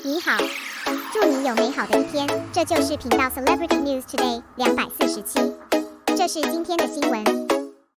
你好，祝你有美好的一天。这就是频道 Celebrity News Today 247。这是今天的新闻。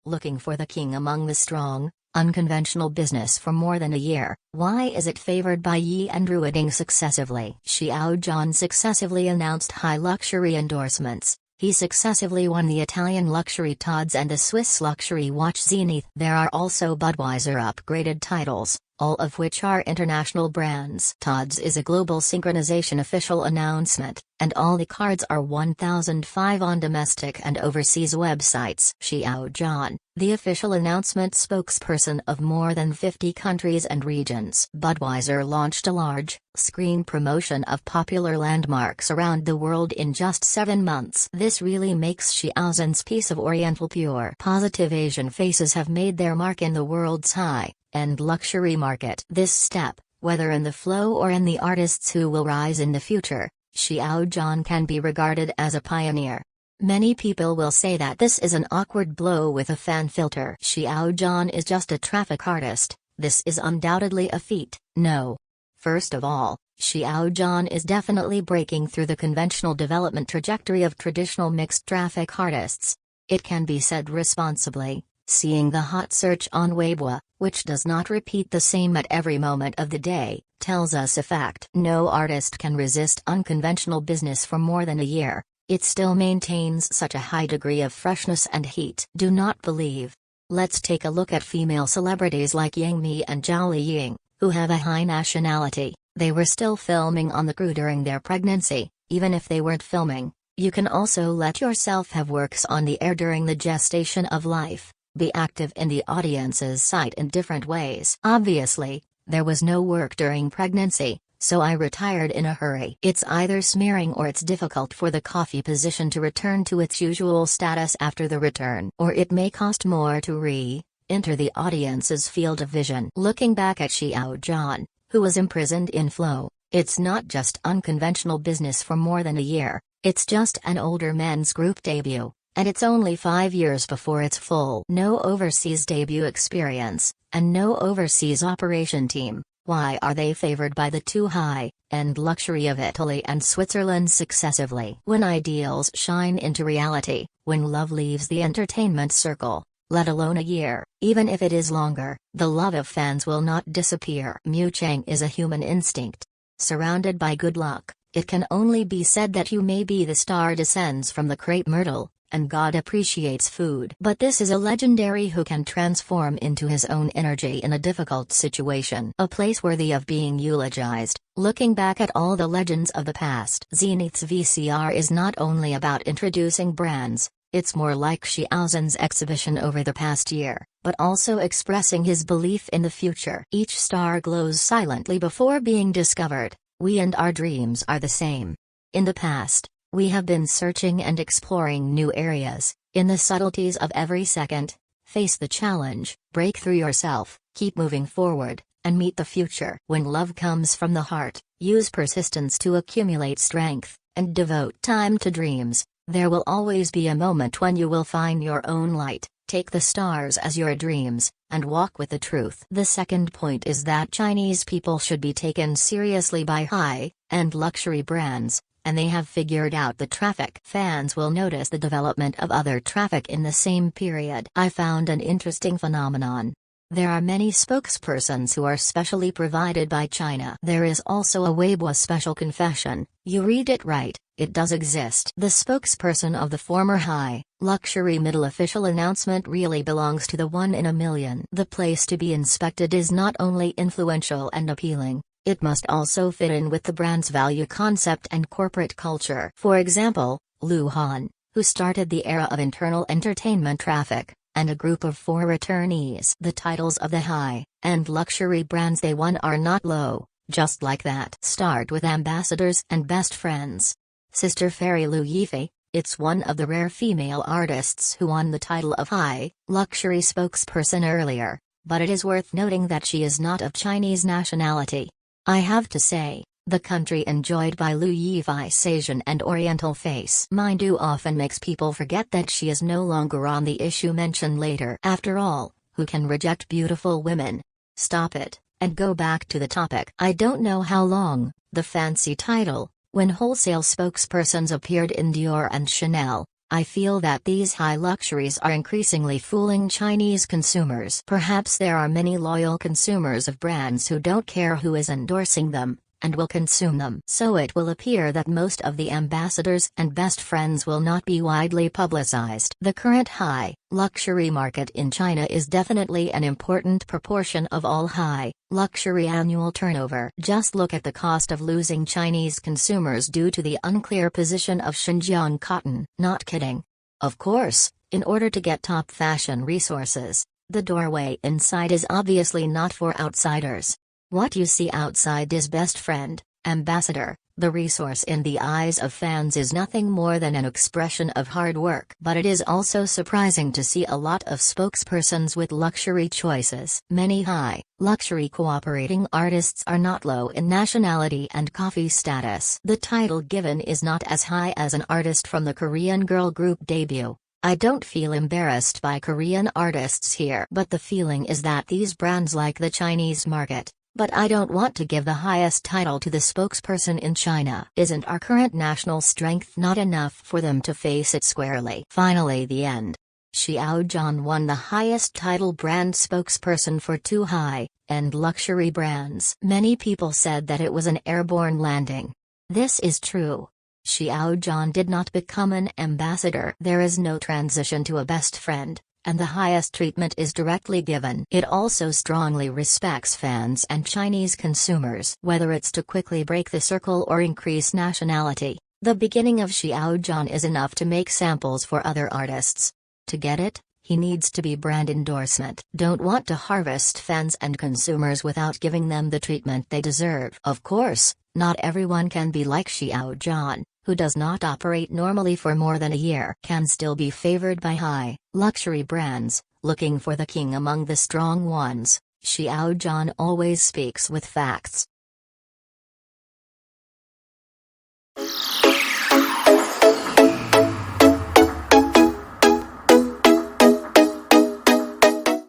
Looking for the king among the strong, unconventional business for more than a year. Why is it favored by Yi and Ruiding successively? Xiao Zhan successively announced high luxury endorsements. He successively won the Italian luxury TODS and the Swiss luxury watch Zenith. There are also Budweiser upgraded titles, all of which are international brands. TODS is a global synchronization official announcement, and all the cards are 1005 on domestic and overseas websites. Xiao Zhan, the official announcement spokesperson of more than 50 countries and regions. Budweiser launched a large-screen promotion of popular landmarks around the world in just 7 months. This really makes Xiao Zhan's piece of Oriental pure positive Asian faces have made their mark in the world's high-end luxury market. This step, whether in the flow or in the artists who will rise in the future, Xiao Zhan can be regarded as a pioneer. Many people will say that this is an awkward blow with a fan filter. Xiao Zhan is just a traffic artist. This is undoubtedly a feat. No. First of all, Xiao Zhan is definitely breaking through the conventional development trajectory of traditional mixed traffic artists. It can be said responsibly, seeing the hot search on Weibo, which does not repeat the same at every moment of the day, tells us a fact. No artist can resist unconventional business for more than a year. It still maintains such a high degree of freshness and heat. Do not believe. Let's take a look at female celebrities like Yang Mi and Zhao Ying, who have a high nationality. They were still filming on the crew during their pregnancy. Even if they weren't filming, you can also let yourself have works on the air during the gestation of life. Be active in the audience's sight in different ways. Obviously, there was no work during pregnancy, so I retired in a hurry. It's either smearing or it's difficult for the coffee position to return to its usual status after the return. Or it may cost more to re-enter the audience's field of vision. Looking back at Xiao Zhan, who was imprisoned in flow, it's not just unconventional business for more than a year, it's just an older men's group debut. And it's only 5 years before its full. No overseas debut experience, and no overseas operation team. Why are they favored by the two high-end luxury of Italy and Switzerland successively? When ideals shine into reality, when love leaves the entertainment circle, let alone a year, even if it is longer, the love of fans will not disappear. Mucheng is a human instinct. Surrounded by good luck, it can only be said that you may be the star descends from the crepe myrtle, and God appreciates food. But this is a legendary who can transform into his own energy in a difficult situation. A place worthy of being eulogized. Looking back at all the legends of the past, Zenith's VCR is not only about introducing brands, it's more like Xiao Zhan's exhibition over the past year, but also expressing his belief in the future. Each star glows silently before being discovered. We and our dreams are the same. In the past, we have been searching and exploring new areas. In the subtleties of every second, face the challenge, break through yourself, keep moving forward, and meet the future. When love comes from the heart, use persistence to accumulate strength, and devote time to dreams. There will always be a moment when you will find your own light. Take the stars as your dreams, and walk with the truth. The second point is that Chinese people should be taken seriously by high-end luxury brands, and they have figured out the traffic. Fans will notice the development of other traffic in the same period. I found an interesting phenomenon. There are many spokespersons who are specially provided by China. There is also a Weibo special confession. You read it right, it does exist. The spokesperson of the former high-luxury middle official announcement really belongs to the one in a million. The place to be inspected is not only influential and appealing, it must also fit in with the brand's value concept and corporate culture. For example, Lu Han, who started the era of internal entertainment traffic, and a group of 4 returnees. The titles of the high-end luxury brands they won are not low, just like that. Start with ambassadors and best friends. Sister Fairy Lu Yifei, it's one of the rare female artists who won the title of high-luxury spokesperson earlier, but it is worth noting that she is not of Chinese nationality. I have to say, the country enjoyed by Lu Yifei's Asian and Oriental face. Mind you often makes people forget that she is no longer on the issue mentioned later. After all, who can reject beautiful women? Stop it, And go back to the topic. I don't know how long, the fancy title, when wholesale spokespersons appeared in Dior and Chanel. I feel that these high luxuries are increasingly fooling Chinese consumers. Perhaps there are many loyal consumers of brands who don't care who is endorsing them, and will consume them. So it will appear that most of the ambassadors and best friends will not be widely publicized. The current high luxury market in China is definitely an important proportion of all high luxury annual turnover. Just look at the cost of losing Chinese consumers due to the unclear position of Xinjiang cotton. Not kidding. Of course, in order to get top fashion resources, the doorway inside is obviously not for outsiders. What you see outside is best friend, ambassador. The resource in the eyes of fans is nothing more than an expression of hard work. But it is also surprising to see a lot of spokespersons with luxury choices. Many high luxury cooperating artists are not low in nationality and coffee status. The title given is not as high as an artist from the Korean girl group debut. I don't feel embarrassed by Korean artists here, but the feeling is that these brands like the Chinese market. But I don't want to give the highest title to the spokesperson in China. Isn't our current national strength not enough for them to face it squarely? Finally, the end. Xiao Zhan won the highest title brand spokesperson for two high-end luxury brands. Many people said that it was an airborne landing. This is true. Xiao Zhan did not become an ambassador. There is no transition to a best friend, and the highest treatment is directly given. It also strongly respects fans and Chinese consumers. Whether it's to quickly break the circle or increase nationality, the beginning of Xiao Zhan is enough to make samples for other artists. To get it, he needs to be brand endorsement. Don't want to harvest fans and consumers without giving them the treatment they deserve. Of course, not everyone can be like Xiao Zhan, who does not operate normally for more than a year, can still be favored by high luxury brands. Looking for the king among the strong ones, Xiao Zhan always speaks with facts.